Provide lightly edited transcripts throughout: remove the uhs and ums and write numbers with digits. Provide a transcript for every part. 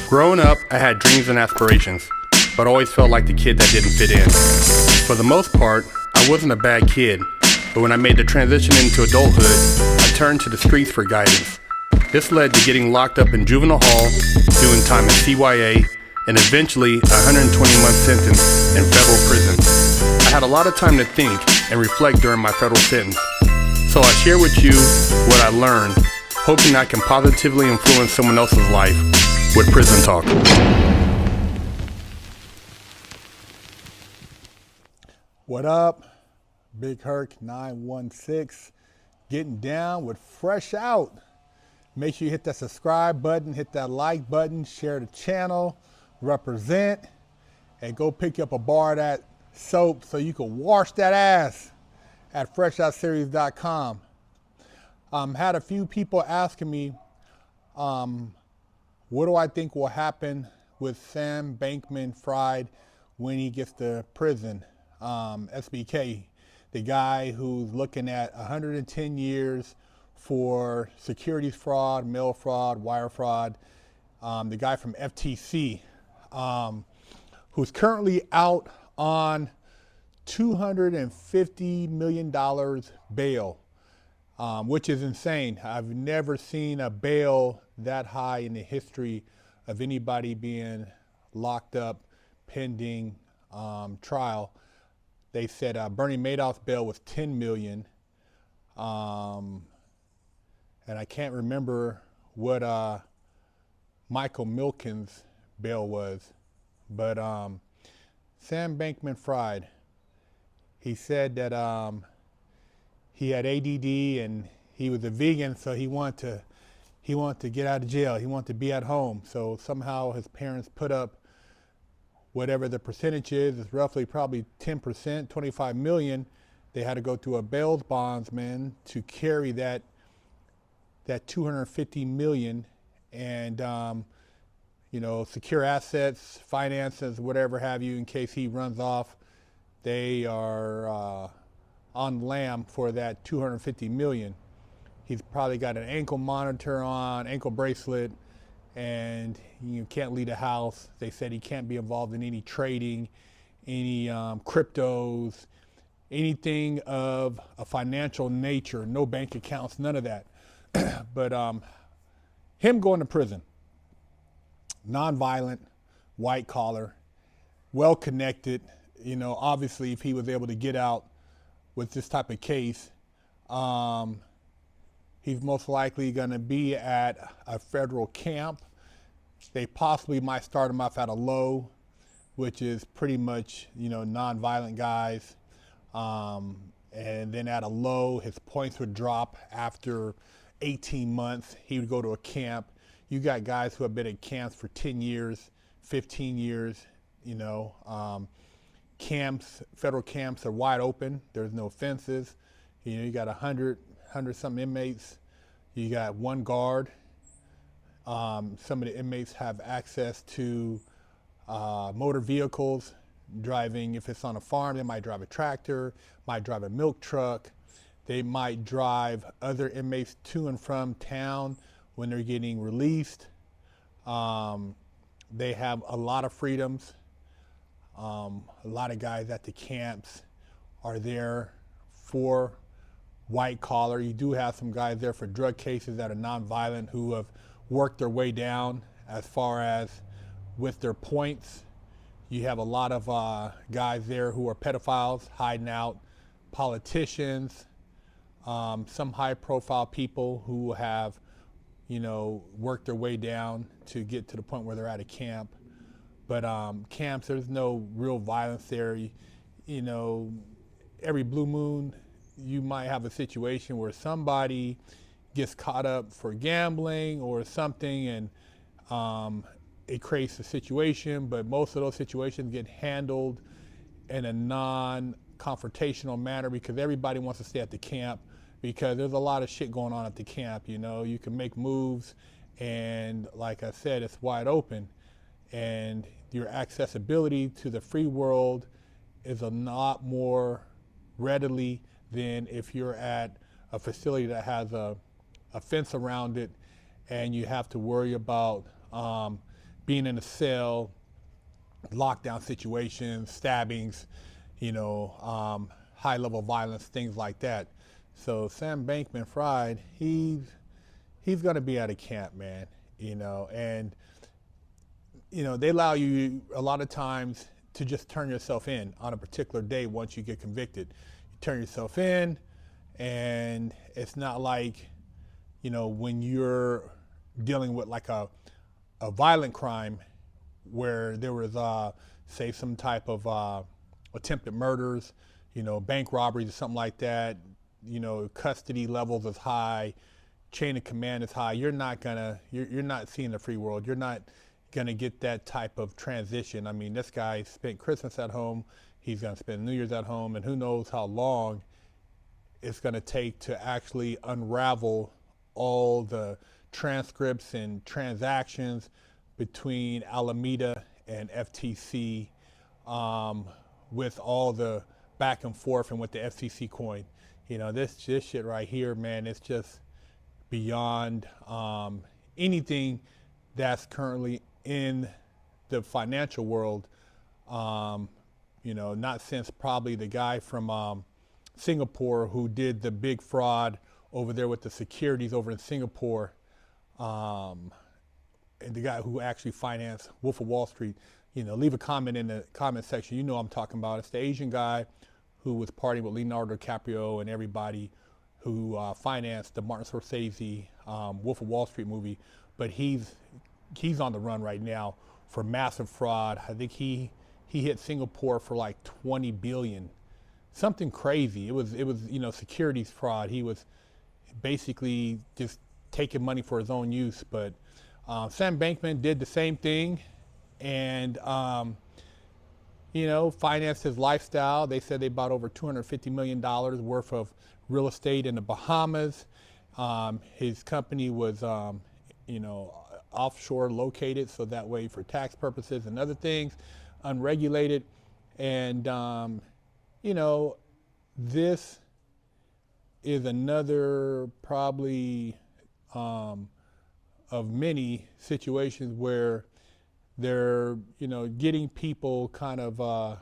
Growing up, I had dreams and aspirations, but always felt like the kid that didn't fit in. For the most part, I wasn't a bad kid, but when I made the transition into adulthood, I turned to the streets for guidance. This led to getting locked up in juvenile hall, doing time in CYA, and eventually a 120-month sentence in federal prison. I had a lot of time to think and reflect during my federal sentence, so I share with you what I learned, hoping I can positively influence someone else's life with Prison Talk. What up? Big Herc 916, getting down with Fresh Out. Make sure you hit that subscribe button, hit that like button, share the channel, represent, and go pick up a bar of that soap so you can wash that ass at freshoutseries.com. Had a few people asking me, what do I think will happen with Sam Bankman Fried when he gets to prison? SBK, the guy who's looking at 110 years for securities fraud, mail fraud, wire fraud. The guy from FTC, who's currently out on $250 million bail, which is insane. I've never seen a bail that high in the history of anybody being locked up pending trial. They said Bernie Madoff's bail was $10 million, and I can't remember what Michael Milken's bail was, but Sam Bankman Fried, he said that he had ADD and he was a vegan, so he wanted to get out of jail. He wanted to be at home. So somehow his parents put up whatever the percentage is. It's roughly probably 10%, 25 million. They had to go to a bail bondsman to carry that 250 million and secure assets, finances, whatever have you, in case he runs off. They are on lam for that 250 million. He's probably got an ankle monitor on, ankle bracelet, and you can't leave the house. They said he can't be involved in any trading, any cryptos, anything of a financial nature, no bank accounts, none of that. But him going to prison, nonviolent, white collar, well connected, obviously if he was able to get out with this type of case, he's most likely going to be at a federal camp. They possibly might start him off at a low, which is pretty much, non-violent guys. And then at a low, his points would drop after 18 months. He would go to a camp. You got guys who have been at camps for 10 years, 15 years, camps, federal camps are wide open. There's no fences. You got 100 some inmates. You got one guard. Some of the inmates have access to motor vehicles, driving. If it's on a farm, they might drive a tractor, might drive a milk truck. They might drive other inmates to and from town when they're getting released. They have a lot of freedoms. A lot of guys at the camps are there for white collar. You do have some guys there for drug cases that are nonviolent who have worked their way down as far as with their points. You have a lot of guys there who are pedophiles hiding out, politicians, some high profile people who have, worked their way down to get to the point where they're at a camp. But camps, there's no real violence there. Every blue moon, you might have a situation where somebody gets caught up for gambling or something, and it creates a situation, but most of those situations get handled in a non-confrontational manner because everybody wants to stay at the camp because there's a lot of shit going on at the camp. You can make moves, and like I said, it's wide open, and your accessibility to the free world is a lot more readily than if you're at a facility that has a fence around it and you have to worry about being in a cell, lockdown situations, stabbings, high level violence, things like that. So Sam Bankman Fried, he's going to be out of camp, man. And they allow you a lot of times to just turn yourself in on a particular day once you get convicted. You turn yourself in, and it's not like, when you're dealing with like a violent crime where there was, say, some type of attempted murders, bank robberies or something like that, custody levels is high, chain of command is high. You're not seeing the free world. You're not gonna get that type of transition. I mean, this guy spent Christmas at home. He's gonna spend New Year's at home, and who knows how long it's gonna take to actually unravel all the transcripts and transactions between Alameda and FTC, with all the back and forth and with the FCC coin. This shit right here, man, it's just beyond anything that's currently in the financial world. Not since probably the guy from Singapore who did the big fraud over there with the securities over in Singapore, and the guy who actually financed Wolf of Wall Street. Leave a comment in the comment section. I'm talking about. It's the Asian guy who was partying with Leonardo DiCaprio and everybody, who financed the Martin Scorsese Wolf of Wall Street movie. But he's on the run right now for massive fraud. I think he hit Singapore for like 20 billion, something crazy. It was securities fraud. He was basically just taking money for his own use. But Sam Bankman did the same thing, and financed his lifestyle. They said they bought over $250 million worth of real estate in the Bahamas. His company was offshore located, so that way for tax purposes and other things, unregulated. And this is another probably of many situations where they're getting people kind of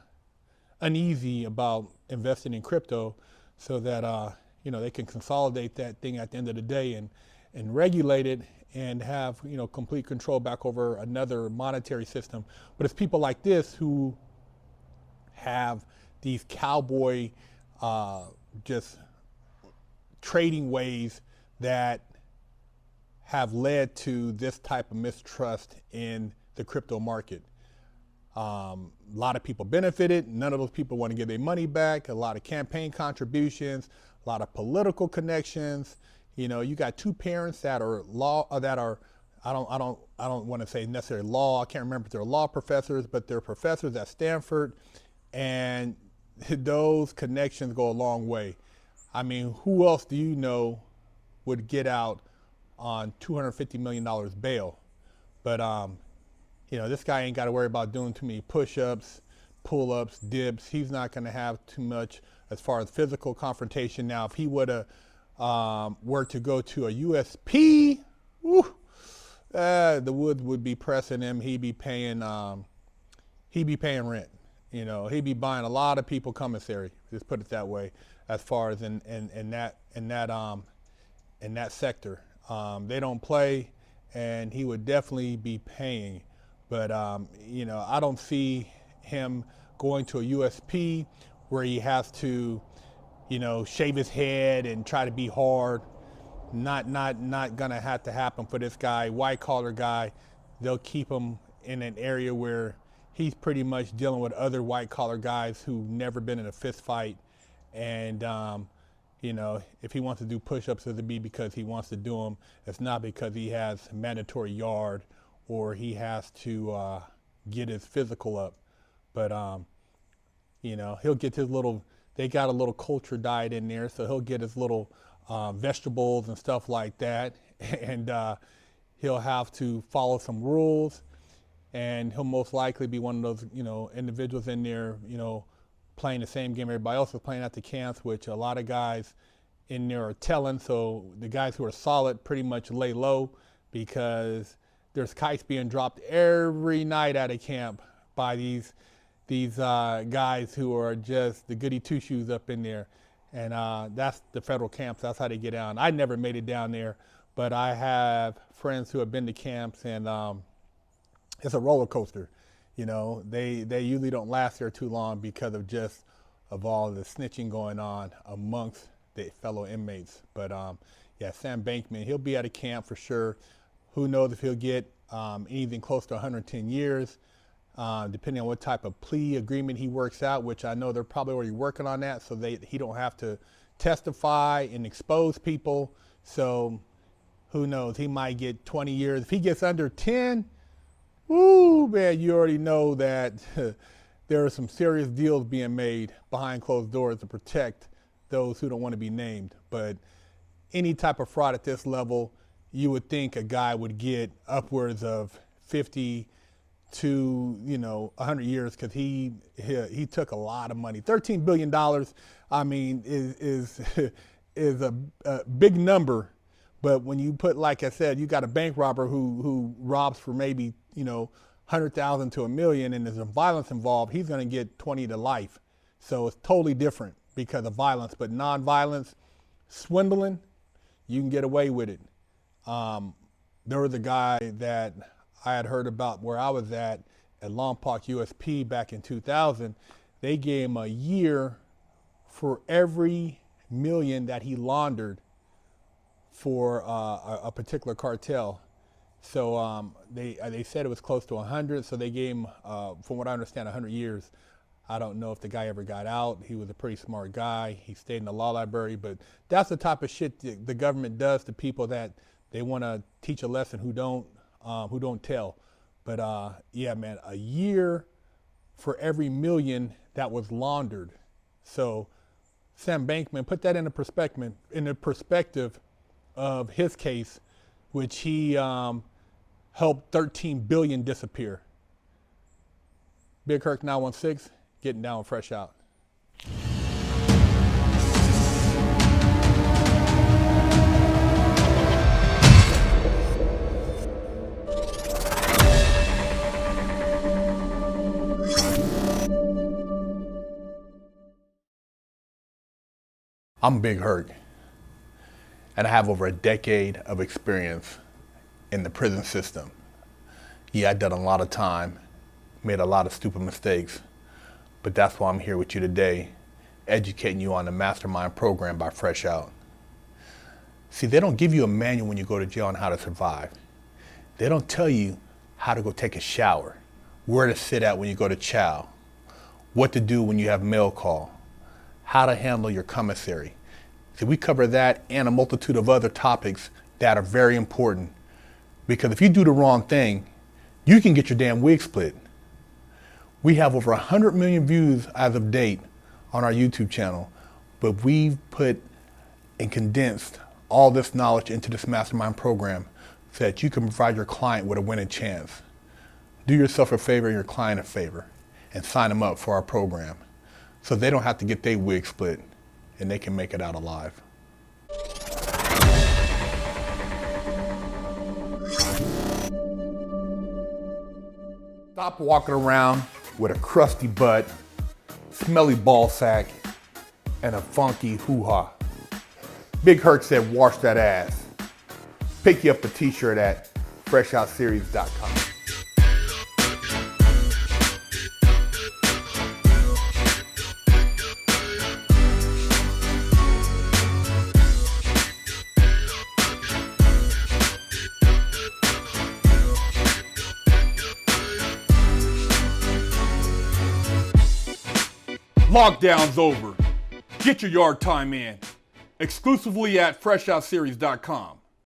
uneasy about investing in crypto, so that they can consolidate that thing at the end of the day and regulate it and have complete control back over another monetary system. But it's people like this who have these cowboy just trading ways that have led to this type of mistrust in the crypto market. A lot of people benefited. None of those people want to give their money back. A lot of campaign contributions, a lot of political connections. You got two parents that are I don't want to say necessarily law. I can't remember if they're law professors, but they're professors at Stanford, and those connections go a long way. I mean, who else do you know would get out on $250 million bail? But this guy ain't got to worry about doing too many push-ups, pull-ups, dips. He's not going to have too much as far as physical confrontation. Now, if he were to go to a USP, the woods would be pressing him. He'd be paying rent. He'd be buying a lot of people commissary. Just put it that way. As far as in that sector, they don't play, and he would definitely be paying. But I don't see him going to a USP where he has to, shave his head and try to be hard. Not gonna have to happen for this guy, white collar guy. They'll keep him in an area where he's pretty much dealing with other white collar guys who've never been in a fist fight. And if he wants to do push-ups, it'll be because he wants to do them. It's not because he has mandatory yard or he has to get his physical up. But he'll get his little. They got a little culture diet in there, so he'll get his little vegetables and stuff like that, and he'll have to follow some rules, and he'll most likely be one of those individuals in there playing the same game everybody else is playing at the camps, which a lot of guys in there are telling. So the guys who are solid pretty much lay low because there's kites being dropped every night at a camp by these guys who are just the goody two shoes up in there. And that's the federal camps. That's how they get down. I never made it down there, but I have friends who have been to camps, and it's a roller coaster. You know, they usually don't last there too long because of all the snitching going on amongst the fellow inmates. But yeah, Sam Bankman, he'll be at a camp for sure. Who knows if he'll get anything close to 110 years, depending on what type of plea agreement he works out, which I know they're probably already working on that, so he don't have to testify and expose people. So who knows, he might get 20 years. If he gets under 10, woo, man, you already know that there are some serious deals being made behind closed doors to protect those who don't want to be named. But any type of fraud at this level, you would think a guy would get upwards of 50 to 100 years, because he took a lot of money. $13 billion, I mean, is a big number. But when you put, like I said, you got a bank robber who robs for maybe 100,000 to $1 million, and there's some violence involved, he's going to get 20 to life. So it's totally different because of violence. But non-violence, swindling, you can get away with it. There was a guy that I had heard about where I was at Lompoc USP back in 2000. They gave him a year for every million that he laundered for a particular cartel. So they said it was close to 100, so they gave him, from what I understand, 100 years. I don't know if the guy ever got out. He was a pretty smart guy. He stayed in the law library, but that's the type of shit the government does to people that they want to teach a lesson who don't tell. But yeah, man, a year for every million that was laundered. So Sam Bankman, put that in the perspective of his case, which he helped 13 billion disappear. Big Herc 916, getting down fresh out. I'm Big Herc, and I have over a decade of experience in the prison system. Yeah, I've done a lot of time, made a lot of stupid mistakes, but that's why I'm here with you today, educating you on the Mastermind program by Fresh Out. See, they don't give you a manual when you go to jail on how to survive. They don't tell you how to go take a shower, where to sit at when you go to chow, what to do when you have mail call, how to handle your commissary. See, we cover that and a multitude of other topics that are very important, because if you do the wrong thing, you can get your damn wig split. We have over 100 million views as of date on our YouTube channel, but we've put and condensed all this knowledge into this Mastermind program so that you can provide your client with a winning chance. Do yourself a favor and your client a favor and sign them up for our program so they don't have to get their wig split and they can make it out alive. Stop walking around with a crusty butt, smelly ball sack, and a funky hoo-ha. Big Herc said, wash that ass. Pick you up a t-shirt at freshoutseries.com. Lockdown's over. Get your yard time in. Exclusively at freshoutseries.com.